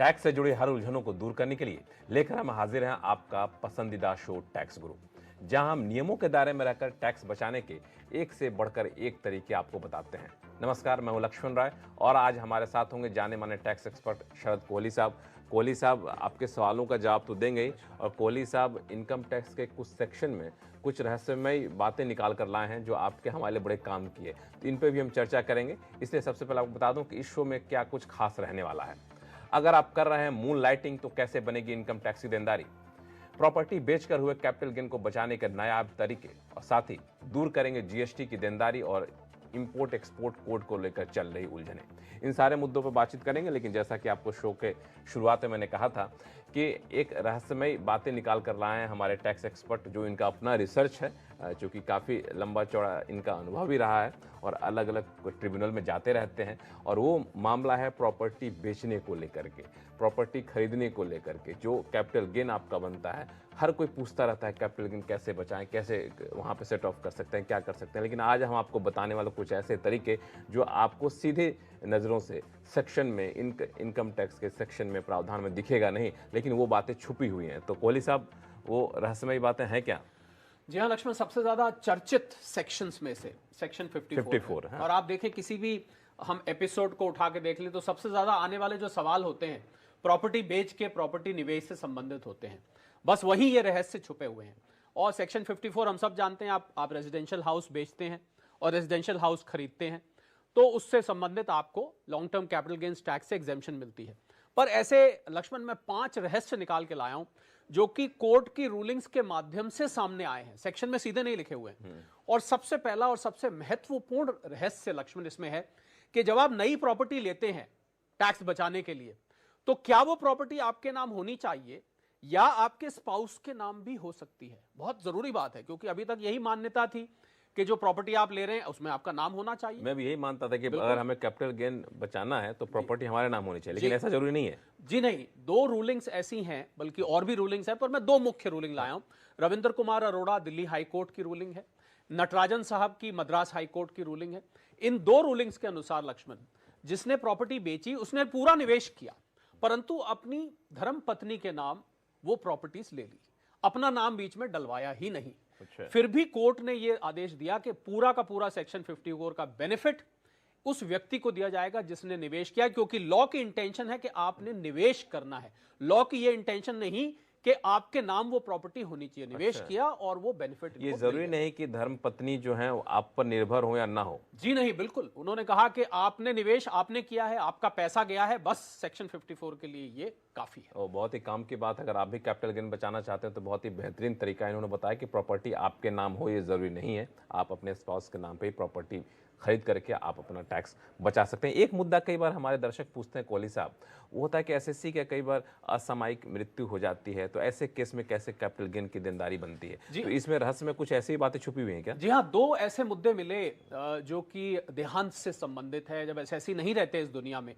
Tax से जुड़ी हर उलझनों को दूर करने के लिए लेकर हम हाजिर हैं आपका पसंदीदा शो टैक्स गुरु, जहां हम नियमों के दायरे में रहकर टैक्स बचाने के एक से बढ़कर एक तरीके आपको बताते हैं। नमस्कार, मैं हूं लक्ष्मण राय और आज हमारे साथ होंगे जाने माने टैक्स एक्सपर्ट शरद कोहली साहब। कोहली साहब आपके सवालों का जवाब तो देंगे ही, और कोहली साहब इनकम टैक्स के कुछ सेक्शन में कुछ रहस्यमय बातें निकाल कर लाए हैं जो आपके हमारे लिए बड़े काम की है, तो इन पर भी हम चर्चा करेंगे। इसलिए सबसे पहले आपको बता दूं कि इस शो में क्या कुछ खास रहने वाला है। अगर आप कर रहे हैं मून लाइटिंग तो कैसे बनेगी इनकम टैक्स की देनदारी, प्रॉपर्टी बेचकर हुए कैपिटल गेन को बचाने के नायाब तरीके, और साथ ही दूर करेंगे जीएसटी की देनदारी और इंपोर्ट एक्सपोर्ट कोड को लेकर चल रही उलझने। इन सारे मुद्दों पर बातचीत करेंगे, लेकिन जैसा कि आपको शो के शुरुआत में मैंने कहा था कि एक रहस्यमय बातें निकाल कर लाए हैं हमारे टैक्स एक्सपर्ट, जो इनका अपना रिसर्च है, जो कि काफ़ी लंबा चौड़ा इनका अनुभव भी रहा है और अलग अलग ट्रिब्यूनल में जाते रहते हैं। और वो मामला है प्रॉपर्टी बेचने को लेकर के, प्रॉपर्टी खरीदने को लेकर के, जो कैपिटल गेन आपका बनता है। हर कोई पूछता रहता है कैपिटल गेन कैसे बचाएं, कैसे वहाँ पे सेट ऑफ कर सकते हैं, क्या कर सकते हैं। लेकिन आज हम आपको बताने वाले कुछ ऐसे तरीके जो आपको सीधे नज़रों से सेक्शन में इनकम टैक्स के सेक्शन में प्रावधान में दिखेगा नहीं, लेकिन वो बातें छुपी हुई हैं। तो कोहली साहब, वो रहस्यमयी बातें हैं क्या? जी हाँ लक्ष्मण, सबसे ज्यादा चर्चित सेक्शंस में से सेक्शन 54 है। और आप देखें किसी भी हम एपिसोड को उठा के देख लें तो सबसे ज्यादा आने वाले जो सवाल होते हैं प्रॉपर्टी बेच के प्रॉपर्टी निवेश से संबंधित होते हैं। बस वही ये रहस्य छुपे हुए हैं। और सेक्शन 54 हम सब जानते हैं, आप रेजिडेंशियल हाउस बेचते हैं और रेजिडेंशियल हाउस खरीदते हैं तो उससे संबंधित आपको long term capital gains tax से एग्जेम्पशन मिलती है। पर ऐसे लक्ष्मण मैं 5 रहस्य निकाल के लाया हूं जो कि कोर्ट की रूलिंग्स के माध्यम से सामने आए हैं, सेक्शन में सीधे नहीं लिखे हुए हैं। और सबसे पहला और सबसे महत्वपूर्ण रहस्य लक्ष्मण इसमें है कि जब आप नई प्रॉपर्टी लेते हैं टैक्स बचाने के लिए, तो क्या वो प्रॉपर्टी आपके नाम होनी चाहिए या आपके स्पाउस के नाम भी हो सकती है। बहुत जरूरी बात है, क्योंकि अभी तक यही मान्यता थी कि जो प्रॉपर्टी आप ले रहे हैं उसमें आपका नाम होना चाहिए। मैं भी यही मानता था कि अगर हमें कैपिटल गेन बचाना है तो प्रॉपर्टी हमारे नाम होनी चाहिए, लेकिन ऐसा जरूरी नहीं है। जी नहीं, 2 रूलिंग्स ऐसी हैं, बल्कि और भी रूलिंग्स हैं, पर मैं 2 मुख्य रूलिंग लाया हूं। रविंद्र कुमार अरोड़ा दिल्ली हाई कोर्ट की रूलिंग है, नटराजन साहब की मद्रास हाई कोर्ट की रूलिंग है। इन 2 रूलिंग्स के अनुसार लक्ष्मण, जिसने प्रॉपर्टी बेची उसने पूरा निवेश किया, परंतु अपनी धर्म पत्नी के नाम वो प्रॉपर्टीज ले ली, अपना नाम बीच में डलवाया ही नहीं। फिर भी कोर्ट ने यह आदेश दिया कि पूरा का पूरा सेक्शन 54 का बेनिफिट उस व्यक्ति को दिया जाएगा जिसने निवेश किया, क्योंकि लॉ की इंटेंशन है कि आपने निवेश करना है। लॉ की यह इंटेंशन नहीं कि आपके नाम वो प्रॉपर्टी होनी चाहिए। निवेश किया और वो बेनिफिट। ये जरूरी नहीं कि धर्म पत्नी जो है आप पर निर्भर हो या ना हो। जी नहीं, बिल्कुल। उन्होंने कहा कि आपने निवेश आपने किया है, आपका पैसा गया है, बस सेक्शन 54 के लिए ये काफी है। और बहुत ही काम की बात है, अगर आप भी कैपिटल गेन बचाना चाहते हैं तो बहुत ही बेहतरीन तरीका इन्होंने बताया कि प्रॉपर्टी आपके नाम हो ये जरूरी नहीं है, आप अपने स्पाउस के नाम पे ही प्रॉपर्टी खरीद करके आप अपना टैक्स बचा सकते हैं। एक मुद्दा कई बार हमारे दर्शक पूछते हैं कोहली साहब, वो होता है कि एसएससी के कई बार असामयिक मृत्यु हो जाती है, तो ऐसे केस में कैसे कैपिटल गेन की देनदारी बनती है? तो इसमें रहस्य में कुछ ऐसी बातें छुपी हुई हैं क्या? जी हाँ, 2 ऐसे मुद्दे मिले जो कि देहांत से संबंधित है, जब एसएससी नहीं रहते इस दुनिया में।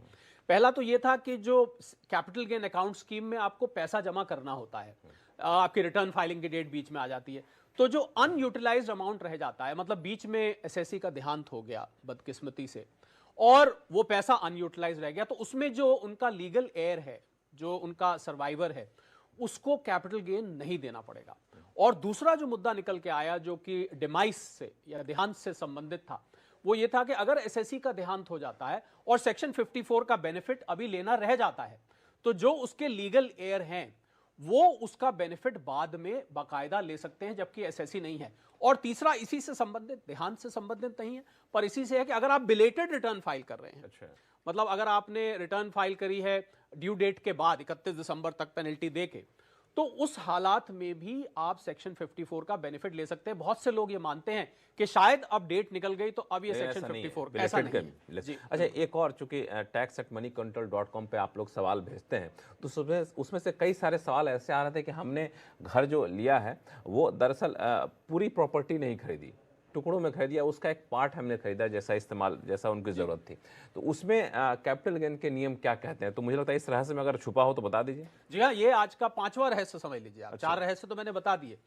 पहला तो ये था कि जो कैपिटल गेन अकाउंट स्कीम में आपको पैसा जमा करना होता है, आपकी रिटर्न फाइलिंग की डेट बीच में आ जाती है, तो जो अनयूटिलाइज्ड अमाउंट रह जाता है, मतलब बीच में एसएससी का देहांत हो गया बदकिस्मती से और वो पैसा अनयूटिलाइज्ड रह गया, तो उसमें जो उनका लीगल एयर है, जो उनका सर्वाइवर है, उसको कैपिटल गेन नहीं देना पड़ेगा। और दूसरा जो मुद्दा निकल के आया जो कि डिमाइस से या देहांत से संबंधित था, वो ये था कि अगर एसएससी का देहांत हो जाता है और सेक्शन 54 का बेनिफिट अभी लेना रह जाता है, तो जो उसके लीगल एयर हैं वो उसका बेनिफिट बाद में बाकायदा ले सकते हैं, जबकि एसएससी नहीं है। और तीसरा इसी से संबंधित, देहांत से संबंधित नहीं है, पर इसी से है कि अगर आप बिलेटेड रिटर्न फाइल कर रहे हैं, मतलब अगर आपने रिटर्न फाइल करी है ड्यू डेट के बाद 31 दिसंबर तक पेनल्टी देके, तो उस हालात में भी आप सेक्शन 54 का बेनिफिट ले सकते हैं। बहुत से लोग ये मानते हैं कि शायद अब डेट निकल गई तो अब ये सेक्शन 54 ऐसा नहीं है। अच्छा, एक और, चूंकि tax@moneycontrol.com पे आप लोग सवाल भेजते हैं, तो उसमें से कई सारे सवाल ऐसे आ रहे थे कि हमने घर जो लिया है वो दरअसल पूरी प्रॉपर्टी नहीं खरीदी, टुकड़ों में खरीदिया, उसका एक पार्ट हमने खरीदा जैसा इस्तेमाल, जैसा उनकी जरूरत थी। तो उसमें कैपिटल गेन के नियम क्या कहते हैं? तो मुझे लगता है इस रहस्य में अगर छुपा हो तो बता दीजिए। जी हाँ, ये आज का 5वां रहस्य समझ लीजिए आप। 4 रहस्य तो मैंने बता दिए।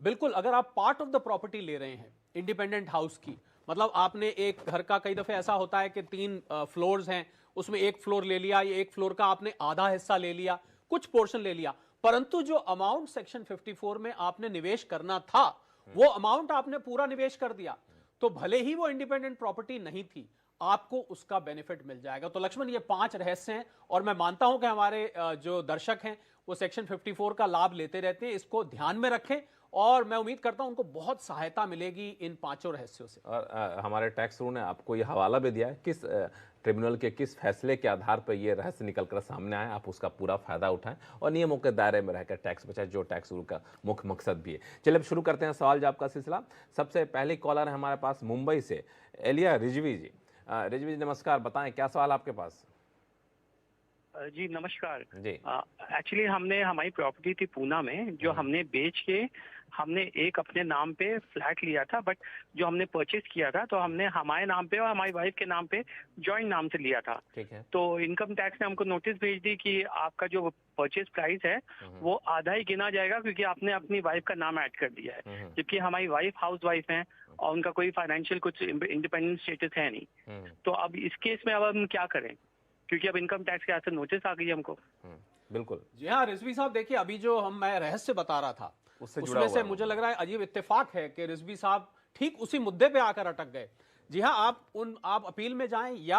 बिल्कुल, अगर आप पार्ट ऑफ द प्रॉपर्टी ले रहे हैं इंडिपेंडेंट हाउस की, मतलब आपने एक घर का, कई दफे ऐसा होता है कि 3 फ्लोर्स हैं, उसमें एक फ्लोर ले लिया, या एक फ्लोर का आपने आधा हिस्सा ले लिया, कुछ पोर्शन ले लिया, परंतु जो अमाउंट सेक्शन 54 में आपने निवेश करना था वो अमाउंट आपने पूरा निवेश कर दिया, तो भले ही वो इंडिपेंडेंट प्रॉपर्टी नहीं थी, आपको उसका बेनिफिट मिल जाएगा। तो लक्ष्मण, ये 5 रहस्य हैं, और मैं मानता हूं कि हमारे जो दर्शक हैं वो सेक्शन 54 का लाभ लेते रहते हैं। इसको ध्यान में रखें, और मैं उम्मीद करता हूं उनको बहुत सहायता मिलेगी इन 5 रहस्यों से। और हमारे टैक्स रूल ने आपको ये हवाला भी दिया है किस ट्रिब्यूनल के किस फैसले के आधार पर ये रहस्य निकलकर सामने आए, आप उसका पूरा फायदा उठाएं और नियमों के दायरे में रहकर टैक्स बचाएं, जो टैक्स रूल का मुख्य मकसद भी है। चलिए अब शुरू करते हैं सवाल जवाब का सिलसिला। सबसे पहली कॉलर है हमारे पास मुंबई से एलिया रिजवी जी। रिजवी जी नमस्कार, बताएं क्या सवाल आपके पास। जी नमस्कार जी। एक्चुअली हमने हमारी प्रॉपर्टी थी पूना में, जो हमने बेच के हमने एक अपने नाम पे फ्लैट लिया था, बट जो हमने परचेज किया था तो हमने हमारे नाम पे और हमारी वाइफ के नाम पे जॉइंट नाम से लिया था। ठीक है। तो इनकम टैक्स ने हमको नोटिस भेज दी कि आपका जो परचेज प्राइस है वो आधा ही गिना जाएगा, क्योंकि आपने अपनी वाइफ का नाम ऐड कर दिया है, जबकि हमारी वाइफ हाउस वाइफ है और उनका कोई फाइनेंशियल कुछ इंडिपेंडेंट स्टेटस है नहीं। तो अब इस केस में अब हम क्या करें, क्योंकि अब इनकम टैक्स के हाथ से नोटिस आ गई हमको। बिल्कुल। जी हाँ रिजवी साहब, देखिए अभी जो मैं रहस्य बता रहा था उससे जुड़ा उसमें हुआ से है। मुझे लग रहा है अजीब इत्तेफाक है कि रिजवी साहब ठीक उसी मुद्दे पे आकर अटक गए। जी हाँ, आप अपील में जाएं, या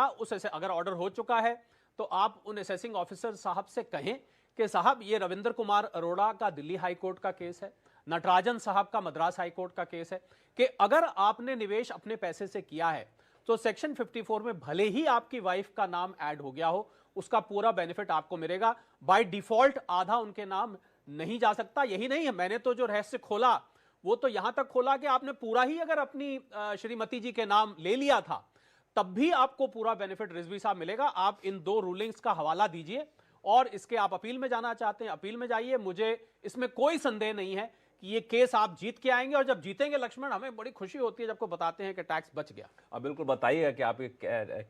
अगर ऑर्डर हो चुका है तो आप उन असेसिंग ऑफिसर साहब से कहें कि साहब ये रविंद्र कुमार अरोड़ा का दिल्ली हाई कोर्ट का केस है, नटराजन साहब का मद्रास हाई कोर्ट का केस है, कि अगर आपने निवेश अपने पैसे से किया है तो सेक्शन 54 में भले ही आपकी वाइफ का नाम ऐड हो गया हो, उसका पूरा बेनिफिट आपको मिलेगा। बाय डिफॉल्ट आधा उनके नाम नहीं जा सकता। यही नहीं है, मैंने तो जो रहस्य खोला वो तो यहां तक खोला कि आपने पूरा ही अगर अपनी श्रीमती जी के नाम ले लिया था तब भी आपको पूरा बेनिफिट रिजवी साहब मिलेगा। आप इन 2 रूलिंग्स का हवाला दीजिए, और इसके आप अपील में जाना चाहते हैं अपील में जाइए। मुझे इसमें कोई संदेह नहीं है कि ये केस आप जीत के आएंगे, और जब जीतेंगे लक्ष्मण, हमें बड़ी खुशी होती है जब को बताते हैं कि टैक्स बच गया। अब बिल्कुल बताइएगा कि आप ये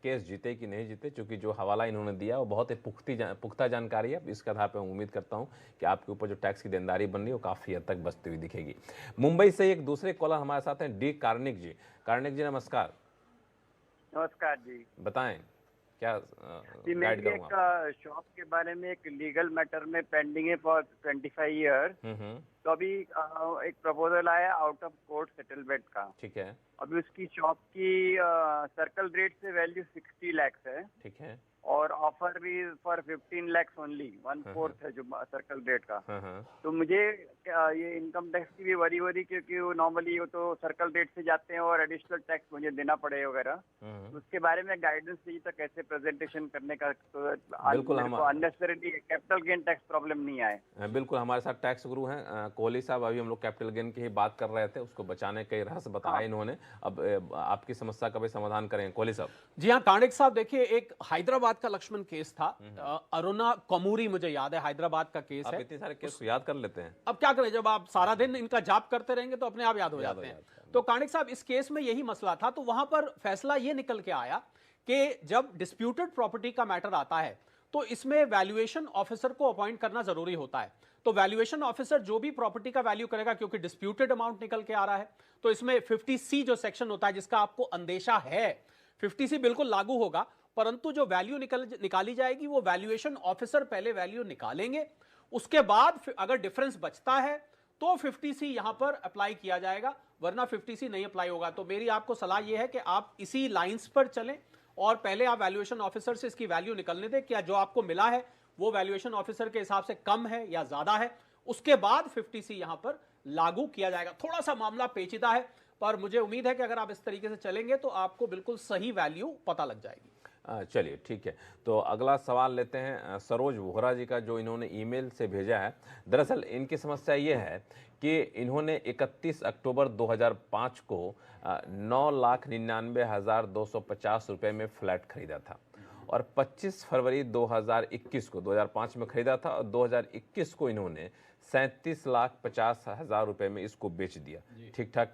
केस जीते कि नहीं जीते, क्योंकि जो हवाला इन्होंने दिया वो बहुत ही पुख्ता जानकारी है। इसके आधार पर मैं उम्मीद करता हूं कि आपके ऊपर जो टैक्स की देनदारी बन रही है वो काफी हद तक बचती हुई दिखेगी। मुंबई से एक दूसरे कॉलर हमारे साथ हैं, डी कार्निक जी। कार्निक जी नमस्कार। नमस्कार जी। बताएं क्या जी, गाइड मेरी करूंगा। एक शॉप के बारे में एक लीगल मैटर में पेंडिंग है फॉर 25 ईयर। तो अभी एक प्रपोजल आया आउट ऑफ कोर्ट सेटलमेंट का। ठीक है। अभी उसकी शॉप की सर्कल रेट से वैल्यू 60 lakhs है, ठीक है। और ऑफर भी फॉर 15 lakhs ओनली, 1/4 है जो सर्कल रेट का। तो मुझे ये इनकम टैक्स की भी वरी क्योंकि वो नॉर्मली वो तो सर्कल रेट से जाते हैं और एडिशनल टैक्स मुझे देना पड़े वगैरह। तो उसके बारे में गाइडेंस चाहिए था कैसे प्रेजेंटेशन करने का, तो बिल्कुल unnecessary capital gain tax problem नहीं आए। बिल्कुल हमारे साथ टैक्स गुरु हैं कोहली साहब। अभी हम लोग कैपिटल गेन की ही बात कर रहे थे, उसको बचाने के रहस्य बताए इन्होंने। अब आपकी समस्या का भी समाधान करें कोहली साहब। जी हाँ कार्निक साहब, देखिए एक हैदराबाद का लक्ष्मण केस था, अरुणा कमूरी, मुझे याद है हैदराबाद का केस आप है। इतने सारे केस याद कर लेते हैं। अब क्या करें, जब आप सारा दिन इनका जाप करते रहेंगे तो अपने आप याद हो जाते हैं। तो कार्निक साहब, इस केस में यही मसला था। तो वहां पर फैसला ये निकल के आया कि जब डिस्प्यूटेड प्रॉपर्टी का मैटर आता है तो इसमें वैल्यूएशन ऑफिसर को अपॉइंट करना जरूरी होता है। तो वैल्यूएशन ऑफिसर जो भी प्रॉपर्टी का वैल्यू करेगा, क्योंकि डिस्प्यूटेड अमाउंट निकल के आ रहा है, तो इसमें 50C जो सेक्शन होता है जिसका आपको अंदेशा है, 50C बिल्कुल लागू होगा, परंतु जो वैल्यू निकाली जाएगी वो वैल्यूएशन ऑफिसर पहले वैल्यू निकालेंगे, उसके बाद अगर डिफरेंस बचता है तो 50C यहां पर अप्लाई किया जाएगा, वरना 50C नहीं अप्लाई होगा। तो मेरी आपको सलाह यह है कि आप इसी लाइंस पर चलें और पहले आप वैल्यूएशन ऑफिसर से इसकी वैल्यू निकलने दें, क्या जो आपको मिला है वो वैल्यूएशन ऑफिसर के हिसाब से कम है या ज्यादा है, उसके बाद 50C यहां पर लागू किया जाएगा। थोड़ा सा मामला पेचीदा है, पर मुझे उम्मीद है कि अगर आप इस तरीके से चलेंगे तो आपको बिल्कुल सही वैल्यू पता लग जाएगी। चलिए ठीक है, तो अगला सवाल लेते हैं सरोज वोहरा जी का, जो इन्होंने ईमेल से भेजा है। दरअसल इनकी समस्या ये है कि इन्होंने 31 अक्टूबर 2005 को 9,99,250 रुपये में फ्लैट खरीदा था, और 25 फरवरी 2021 को 2005 में खरीदा था, और 2021 को इन्होंने 37,50,000 रुपये में इसको बेच दिया। ठीक ठाक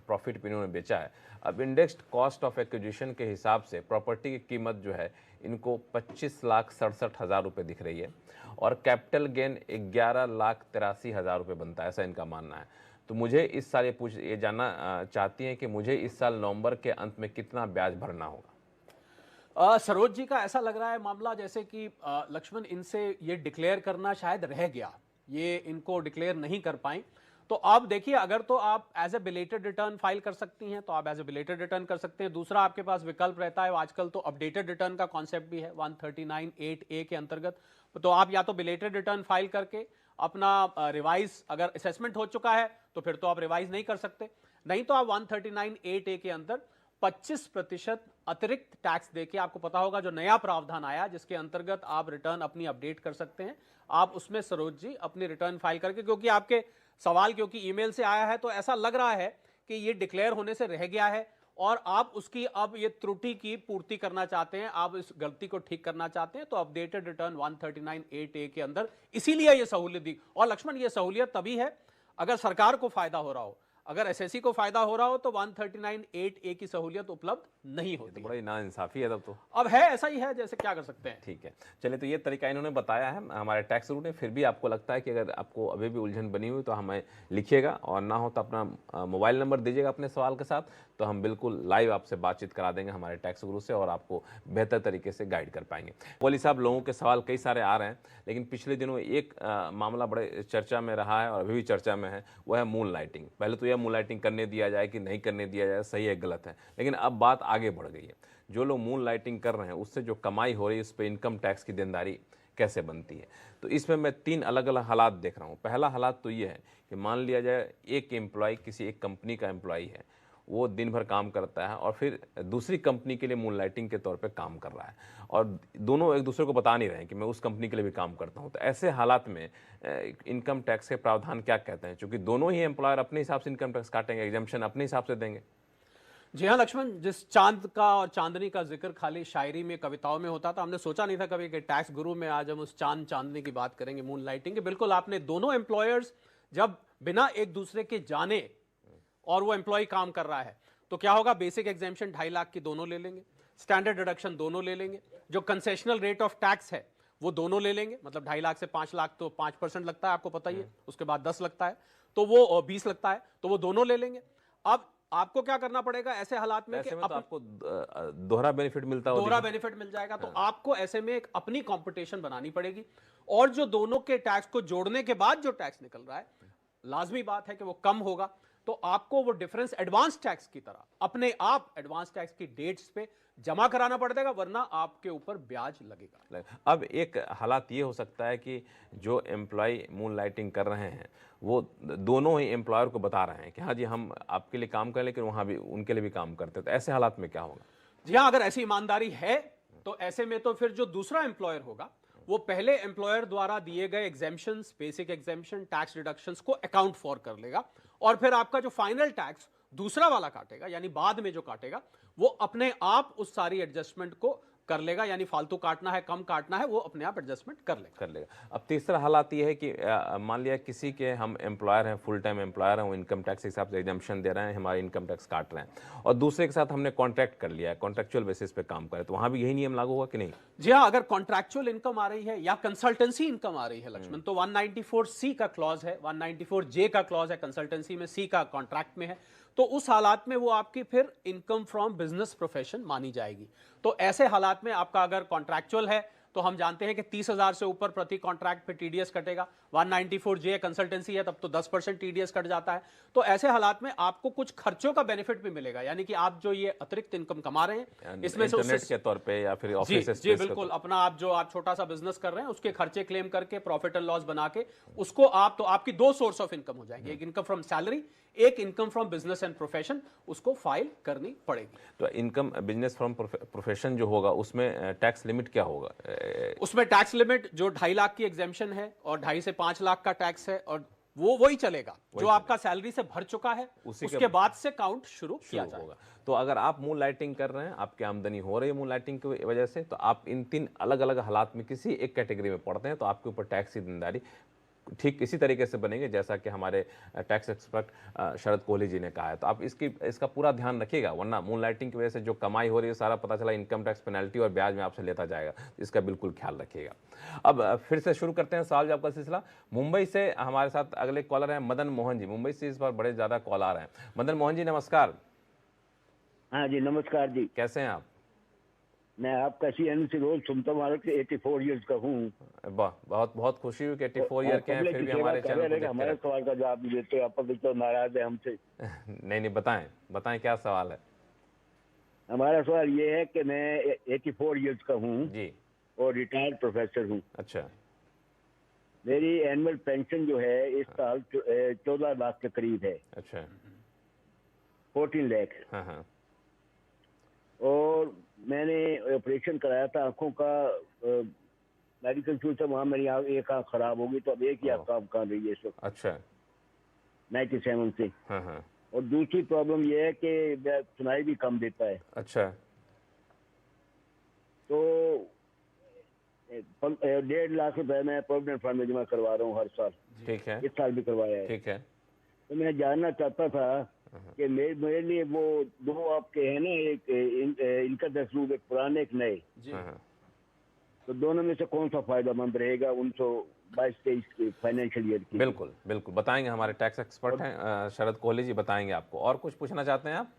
प्रॉफिट पे इन्होंने बेचा है। अब इंडेक्स्ड कॉस्ट ऑफ एक्विजिशन के हिसाब से प्रॉपर्टी की कीमत जो है इनको 25,67,000 रुपये दिख रही है, और कैपिटल गेन 11,83,000 रुपये बनता है, ऐसा इनका मानना है। तो मुझे इस साल ये जानना चाहती हैं कि मुझे इस साल नवंबर के अंत में कितना ब्याज भरना होगा। सरोज जी का ऐसा लग रहा है मामला जैसे कि लक्ष्मण इनसे ये डिक्लेयर करना शायद रह गया, ये इनको डिक्लेयर नहीं कर पाए। तो आप देखिए, अगर तो आप as a belated return file कर सकती हैं तो आप एज ए बिलेटेड रिटर्न कर सकते हैं। दूसरा आपके पास विकल्प रहता है, आजकल तो अपडेटेड रिटर्न का कॉन्सेप्ट भी है 139(8)(a) के अंतर्गत। तो आप या तो बिलेटेड रिटर्न फाइल करके अपना रिवाइज, अगर असेसमेंट हो चुका है तो फिर तो आप रिवाइज नहीं कर सकते, नहीं तो आप 139(8)(a) के अंदर 25% अतिरिक्त टैक्स देके, आपको पता होगा जो नया प्रावधान आया जिसके अंतर्गत आप रिटर्न अपनी अपडेट कर सकते हैं, आप उसमें सरोज जी अपनी रिटर्न फाइल करके, क्योंकि आपके सवाल क्योंकि ईमेल से आया है तो ऐसा लग रहा है कि ये डिक्लेयर होने से रह गया है और आप उसकी अब ये त्रुटि की पूर्ति करना चाहते हैं, आप इस गलती को ठीक करना चाहते हैं, तो अपडेटेड रिटर्न 139(8)(a) के अंदर इसीलिए ये सहूलियत दी। और लक्ष्मण, ये सहूलियत तभी है अगर सरकार को फायदा हो रहा हो, अगर एसएससी को फायदा हो रहा हो तो 139(8)(a) की सहूलियत उपलब्ध नहीं होती। तो बड़ा ही नाइंसाफी है तब तो। अब है, ऐसा ही है, जैसे क्या कर सकते हैं। ठीक है, चलिए, तो ये तरीका इन्होंने बताया है हमारे टैक्स रूल ने। फिर भी आपको लगता है कि अगर आपको अभी भी उलझन बनी हुई तो हमें लिखिएगा, और ना हो तो अपना मोबाइल नंबर दीजिएगा अपने सवाल के साथ, तो हम बिल्कुल लाइव आपसे बातचीत करा देंगे हमारे टैक्स गुरु से और आपको बेहतर तरीके से गाइड कर पाएंगे। वली साहब, लोगों के सवाल कई सारे आ रहे हैं, लेकिन पिछले दिनों एक मामला बड़े चर्चा में रहा है और अभी भी चर्चा में है, वो है मून लाइटिंग। पहले तो यह मून लाइटिंग करने दिया जाए कि नहीं करने दिया जाए, सही है गलत है, लेकिन अब बात आगे बढ़ गई है। जो लोग मून लाइटिंग कर रहे हैं उससे जो कमाई हो रही है उस पर इनकम टैक्स की देनदारी कैसे बनती है, तो इसमें मैं 3 अलग अलग हालात देख रहा हूँ। पहला हालात तो ये है कि मान लिया जाए एक एम्प्लॉय किसी एक कंपनी का एम्प्लॉय है, वो दिन भर काम करता है और फिर दूसरी कंपनी के लिए मून लाइटिंग के तौर पे काम कर रहा है, और दोनों एक दूसरे को बता नहीं रहे हैं कि मैं उस कंपनी के लिए भी काम करता हूं। तो ऐसे हालात में इनकम टैक्स के प्रावधान क्या कहते हैं, क्योंकि दोनों ही एम्प्लॉयर अपने हिसाब से इनकम टैक्स काटेंगे, एग्जम्पशन अपने हिसाब से देंगे। जी हाँ लक्ष्मण, जिस चांद का और चांदनी का जिक्र खाली शायरी में, कविताओं में होता था, हमने सोचा नहीं था कभी कि टैक्स गुरु में आज हम उस चांद चांदनी की बात करेंगे, मून लाइटिंग की। बिल्कुल आपने, दोनों एम्प्लॉयर्स जब बिना एक दूसरे के जाने और वो एम्प्लॉय काम कर रहा है तो क्या होगा, बेसिक एग्जेम्पशन 2.5 लाख की दोनों ले लेंगे, स्टैंडर्ड डिडक्शन दोनों ले लेंगे, जो कंसेशनल रेट ऑफ टैक्स है वो दोनों ले लेंगे। मतलब 2.5 लाख से 5 लाख तो 5% लगता है, आपको पता ही है, उसके बाद 10 लगता है, तो वो 20 लगता है, तो वो दोनों ले लेंगे। अब आपको क्या करना पड़ेगा ऐसे हालात में कि तो आपको दोहरा बेनिफिट मिलता है, दोहरा बेनिफिट मिल जाएगा। तो आपको ऐसे में एक अपनी कंपटीशन बनानी पड़ेगी, और जो दोनों के टैक्स को जोड़ने के बाद जो टैक्स निकल रहा है, लाजमी बात है कि वो कम होगा, तो आपको वो डिफरेंस एडवांस टैक्स की तरह अपने आप एडवांस टैक्स की डेट्स पे जमा कराना पड़ेगा, वरना आपके ऊपर ब्याज लगेगा। अब एक हालात ये हो सकता है कि जो एम्प्लॉय मून लाइटिंग कर रहे हैं वो दोनों ही एम्प्लॉयर को बता रहे हैं कि हाँ जी हम आपके लिए काम करें, लेकिन वहाँ भी उनके लिए भी काम करते हैं, तो ऐसे हालात में क्या होगा? जी हाँ, अगर ऐसी ईमानदारी है तो ऐसे में तो फिर जो दूसरा एम्प्लॉयर होगा वो पहले एम्प्लॉयर द्वारा दिए गए exemptions, basic exemption, tax deductions को अकाउंट फॉर कर लेगा, और फिर आपका जो फाइनल टैक्स दूसरा वाला काटेगा, यानी बाद में जो काटेगा, वो अपने आप उस सारी एडजस्टमेंट को कर लेगा, यानी फालतू काटना है, कम काटना है, वो अपने आप एडजस्टमेंट कर लेगा। अब तीसरा हालात ये है कि मान लिया किसी के हम एम्प्लॉयर हैं, फुल टाइम एम्प्लॉयर हैं, वो इनकम टैक्स के हिसाब से एग्जम्पशन दे रहे हैं, हमारे इनकम टैक्स काट रहे हैं, और दूसरे के साथ हमने कॉन्ट्रैक्ट कर लिया है, कॉन्ट्रैक्चुअल बेसिस पे काम करें, तो वहां भी यही नियम लागू होगा कि नहीं? जी हाँ, अगर कॉन्ट्रैक्चुअल इनकम आ रही है या कंसल्टेंसी इनकम आ रही है लक्ष्मण, तो 194C का क्लॉज है, 194J का क्लॉज है कंसल्टेंसी में, C का कॉन्ट्रैक्ट में है, तो उस हालात में वो आपकी फिर इनकम फ्रॉम बिजनेस प्रोफेशन मानी जाएगी। तो ऐसे हालात में आपका अगर कॉन्ट्रैक्चुअल है तो हम जानते हैं कि 30,000 से ऊपर प्रति कॉन्ट्रैक्ट पे टीडीएस कटेगा, 194J कंसल्टेंसी है तब तो 10% टीडीएस कट जाता है। तो ऐसे हालात में आपको कुछ खर्चों का बेनिफिट भी मिलेगा, यानी कि आप जो ये अतिरिक्त इनकम कमा रहे हैं इसमें से इंटरनेट के तौर पे या फिर ऑफिस जी बिल्कुल, अपना आप जो आप छोटा सा बिजनेस कर रहे हैं उसके खर्चे क्लेम करके प्रॉफिट एंड लॉस बना के उसको आप, तो आपकी 2 सोर्स ऑफ इनकम हो जाएंगे, एक इनकम फ्रॉम सैलरी, एक income from business and profession, उसको फाइल करनी पड़ेगी। तो इनकम बिजनेस फ्रॉम प्रोफेशन जो होगा उसमें टैक्स लिमिट क्या होगा? उसमें टैक्स लिमिट जो 2.5 लाख की एग्जेम्पशन है और 2.5 से 5 लाख का टैक्स है, और वो वही चलेगा जो आपका सैलरी से भर चुका है, उसके बाद से काउंट शुरू किया जाएगा। तो अगर आप मून लाइटिंग कर रहे हैं, आपकी आमदनी हो रही है मून लाइटिंग की वजह से, तो आप इन 3 अलग अलग हालात में किसी एक कैटेगरी में पड़ते हैं, तो आपके ऊपर टैक्स की देनदारी ठीक इसी तरीके से बनेंगे जैसा कि हमारे टैक्स एक्सपर्ट शरद कोहली जी ने कहा है। तो आप इसका पूरा ध्यान रखिएगा, वरना मूनलाइटिंग की वजह से जो कमाई हो रही है सारा पता चला इनकम टैक्स पेनल्टी और ब्याज में आपसे लेता जाएगा। इसका बिल्कुल ख्याल रखिएगा। अब फिर से शुरू करते हैं सवाल जवाब का सिलसिला। मुंबई से हमारे साथ अगले कॉलर हैं मदन मोहन जी। मुंबई से इस बार बड़े ज्यादा कॉल आ रहे हैं। मदन मोहन जी नमस्कार। हाँ जी नमस्कार जी। कैसे हैं आप? मैं आपका CNN से रोज सुनता हूँ, 84 इयर्स का हूँ। बहुत बहुत खुशी हुई कि 84 ईयर के हैं, फिर भी हमारे चैनल को देखते हमारे रहते सवाल का जवाब नहीं देते, आप तो नाराज है हमसे। नहीं बताएं क्या सवाल है। हमारा सवाल ये है कि मैं 84 इयर्स का हूँ जी और रिटायर्ड प्रोफेसर हूँ। अच्छा। मेरी एनुअल पेंशन जो है इस साल 14 लाख के करीब है। अच्छा। 14 लाख। हाँ हाँ। और मैंने ऑपरेशन कराया था आंखों का, मेडिकल स्टोर से, वहाँ मेरी एक आंख खराब होगी, तो अब एक ही आंख काम कर रही है इस वक्त। अच्छा। 97 से। हाँ हाँ। और दूसरी प्रॉब्लम ये है कि सुनाई भी कम देता है। अच्छा। तो 1.5 लाख रुपए मैं प्रोविडेंट फंड में जमा करवा रहा हूँ हर साल। ठीक है। इस साल भी करवाया है। ठीक है। तो मैं जानना चाहता था कि मेरे लिए वो दो आपके हैं ना, एक इनकम टैक्स रूल, एक पुराने एक नए, हाँ हाँ। तो दोनों में से कौन सा फायदेमंद रहेगा 1922-23 फाइनेंशियल ईयर की? बिल्कुल बिल्कुल बताएंगे, हमारे टैक्स एक्सपर्ट हैं शरद कोहली जी, बताएंगे आपको। और कुछ पूछना चाहते हैं आप?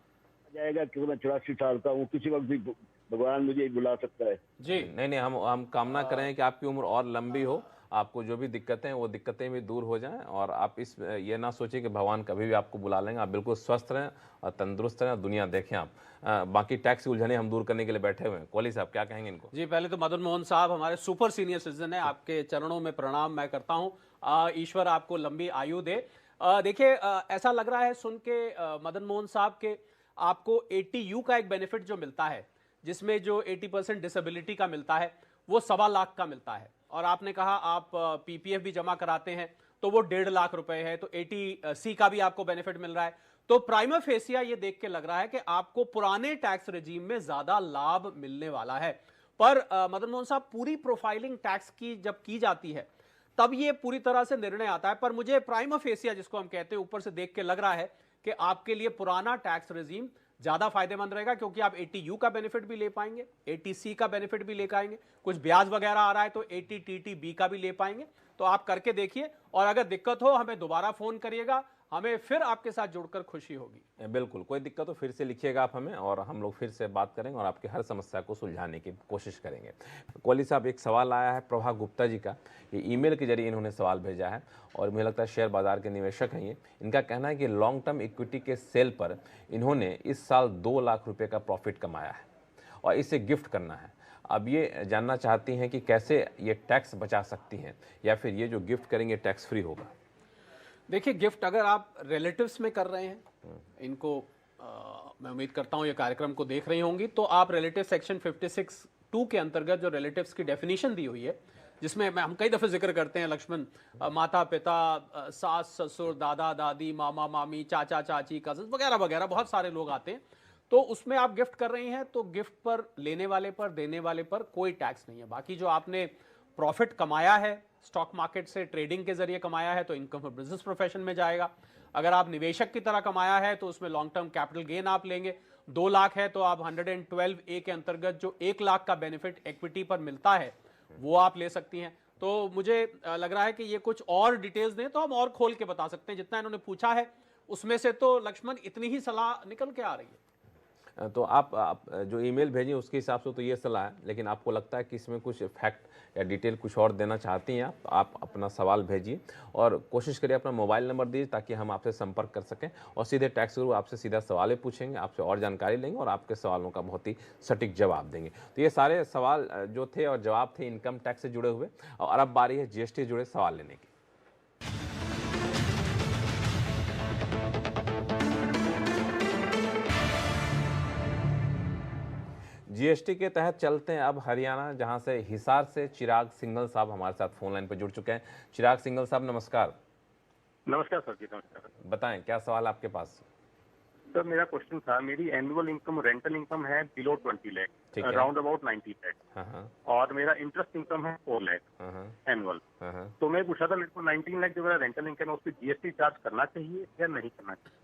जाएगा क्योंकि मैं 84 साल का हूँ, किसी वक्त भी भगवान मुझे बुला सकता है। जी नहीं, हम कामना करें कि आपकी उम्र और लंबी हो, आपको जो भी दिक्कतें हैं वो दिक्कतें भी दूर हो जाएं, और आप ये ना सोचें कि भगवान कभी भी आपको बुला लेंगे। आप बिल्कुल स्वस्थ रहें और तंदुरुस्त रहें और दुनिया देखें आप। बाकी टैक्स की उलझनें हम दूर करने के लिए बैठे हुए हैं। कोहली साहब क्या कहेंगे इनको? जी, पहले तो मदन मोहन साहब हमारे सुपर सीनियर सिटीजन है, आपके चरणों में प्रणाम मैं करता हूं। ईश्वर आपको लंबी आयु दे। देखिए, ऐसा लग रहा है सुन के मदन मोहन साहब के आपको 80U का एक बेनिफिट जो मिलता है, जिसमें जो 80% डिसेबिलिटी का मिलता है वो 1.25 लाख का मिलता है। और आपने कहा आप PPF भी जमा कराते हैं तो वो 1.5 लाख रुपए है, तो 80C का भी आपको बेनिफिट मिल रहा है। तो प्राइमा फेसिया ये देख के लग रहा है कि आपको पुराने टैक्स रेजीम में ज्यादा लाभ मिलने वाला है। पर मदन मोहन साहब, पूरी प्रोफाइलिंग टैक्स की जब की जाती है तब ये पूरी तरह से निर्णय आता है। पर मुझे प्राइमा फेसिया जिसको हम कहते हैं, ऊपर से देख के लग रहा है कि आपके लिए पुराना टैक्स रेजीम ज्यादा फायदेमंद रहेगा, क्योंकि आप 80U का बेनिफिट भी ले पाएंगे, 80C का बेनिफिट भी ले पाएंगे, कुछ ब्याज वगैरह आ रहा है तो 80TTB का भी ले पाएंगे। तो आप करके देखिए, और अगर दिक्कत हो हमें दोबारा फोन करिएगा, हमें फिर आपके साथ जुड़कर खुशी होगी। बिल्कुल, कोई दिक्कत हो फिर से लिखिएगा आप हमें, और हम लोग फिर से बात करेंगे और आपकी हर समस्या को सुलझाने की कोशिश करेंगे। कोहली साहब, एक सवाल आया है प्रभा गुप्ता जी का, ये ईमेल के जरिए इन्होंने सवाल भेजा है, और मुझे लगता है शेयर बाजार के निवेशक हैं ये। इनका कहना है कि लॉन्ग टर्म इक्विटी के सेल पर इन्होंने इस साल 2 लाख रुपए का प्रॉफिट कमाया है और इसे गिफ्ट करना है। अब ये जानना चाहती हैं कि कैसे ये टैक्स बचा सकती हैं, या फिर ये जो गिफ्ट करेंगे टैक्स फ्री होगा? देखिए, गिफ्ट अगर आप रिलेटिव्स में कर रहे हैं, इनको मैं उम्मीद करता हूं ये कार्यक्रम को देख रही होंगी, तो आप रिलेटिव सेक्शन 56(2) के अंतर्गत जो रिलेटिव्स की डेफिनेशन दी हुई है, जिसमें हम कई दफे जिक्र करते हैं लक्ष्मण, माता पिता, सास ससुर, दादा दादी, मामा मामी, चाचा चाची, कजन वगैरह वगैरह बहुत सारे लोग आते हैं, तो उसमें आप गिफ्ट कर रही हैं तो गिफ्ट पर, लेने वाले पर, देने वाले पर कोई टैक्स नहीं है। बाकी जो आपने प्रॉफिट कमाया है स्टॉक मार्केट से, ट्रेडिंग के जरिए कमाया है, तो इनकम फॉर बिजनेस प्रोफेशन में जाएगा। अगर आप निवेशक की तरह कमाया है तो उसमें लॉन्ग टर्म कैपिटल गेन आप लेंगे। 2 लाख है तो आप 112A के अंतर्गत जो 1 लाख का बेनिफिट इक्विटी पर मिलता है वो आप ले सकती हैं। तो मुझे लग रहा है कि ये कुछ और डिटेल्स दें तो हम और खोल के बता सकते हैं। जितना इन्होंने पूछा है उसमें से तो लक्ष्मण इतनी ही सलाह निकल के आ रही है। तो आप जो ईमेल भेजें उसके हिसाब से तो ये सलाह है, लेकिन आपको लगता है कि इसमें कुछ फैक्ट या डिटेल कुछ और देना चाहती हैं आप अपना सवाल भेजिए, और कोशिश करिए अपना मोबाइल नंबर दीजिए ताकि हम आपसे संपर्क कर सकें, और सीधे टैक्स गुरु आपसे सीधा सवाल पूछेंगे, आपसे और जानकारी लेंगे और आपके सवालों का बहुत ही सटीक जवाब देंगे। तो ये सारे सवाल जो थे और जवाब थे इनकम टैक्स से जुड़े हुए, और अब बारी है GST से जुड़े सवाल लेने की। GST के तहत चलते हैं अब हरियाणा, जहां से हिसार से चिराग सिंघल साहब हमारे साथ फोन लाइन पर जुड़ चुके हैं। चिराग सिंघल साहब नमस्कार। नमस्कार सर जी, नमस्कार। बताएं क्या सवाल आपके पास? सर मेरा क्वेश्चन था, मेरी एनुअल इनकम रेंटल इनकम है बिलो 20 लाख, ठीक है। अराउंड अबाउट 90 लाख, हाँ, और मेरा इंटरेस्ट इनकम है 4 लाख हाँ, एनुअल। हाँ। तो मैं पूछा था, मेरे को 19 लाख जो मेरा रेंटल इनकम है उस पर जीएसटी चार्ज करना चाहिए या नहीं करना चाहिए?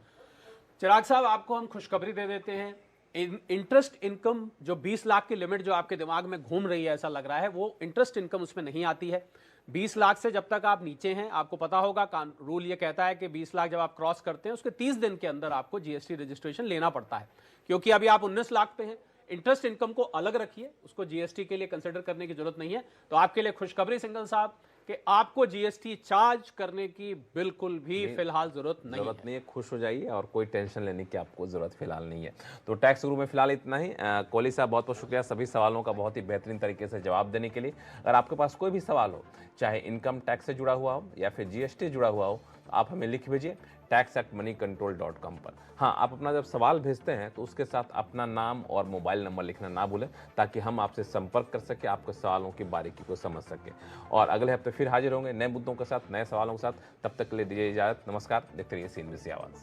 चिराग साहब, आपको हम खुशखबरी दे देते हैं। इंटरेस्ट इनकम जो 20 लाख की लिमिट जो आपके दिमाग में घूम रही है, ऐसा लग रहा है, वो इंटरेस्ट इनकम उसमें नहीं आती है। 20 लाख से जब तक आप नीचे हैं, आपको पता होगा रूल ये कहता है कि 20 लाख जब आप क्रॉस करते हैं उसके 30 दिन के अंदर आपको जीएसटी रजिस्ट्रेशन लेना पड़ता है। क्योंकि अभी आप 19 लाख पे हैं, इंटरेस्ट इनकम को अलग रखिए, उसको जीएसटी के लिए कंसिडर करने की जरूरत नहीं है। तो आपके लिए खुशखबरी सिंघल साहब कि आपको जीएसटी चार्ज करने की बिल्कुल भी फिलहाल जरूरत नहीं है। खुश हो जाइए और कोई टेंशन लेने की आपको जरूरत फिलहाल नहीं है। तो टैक्स गुरु में फिलहाल इतना ही। कोहली साहब, बहुत बहुत शुक्रिया सभी सवालों का बहुत ही बेहतरीन तरीके से जवाब देने के लिए। अगर आपके पास कोई भी सवाल हो, चाहे इनकम टैक्स से जुड़ा हुआ हो या फिर जीएसटी जुड़ा हुआ हो, तो आप हमें लिख भेजिए tax@moneycontrol.com पर। हाँ, आप अपना जब सवाल भेजते हैं तो उसके साथ अपना नाम और मोबाइल नंबर लिखना ना भूलें, ताकि हम आपसे संपर्क कर सके, आपके सवालों की बारीकी को समझ सके। और अगले हफ्ते फिर हाजिर होंगे नए मुद्दों के साथ, नए सवालों के साथ। तब तक के लिए दीजिए इजाजत। नमस्कार। देखते रहिए CNBC आवाज़।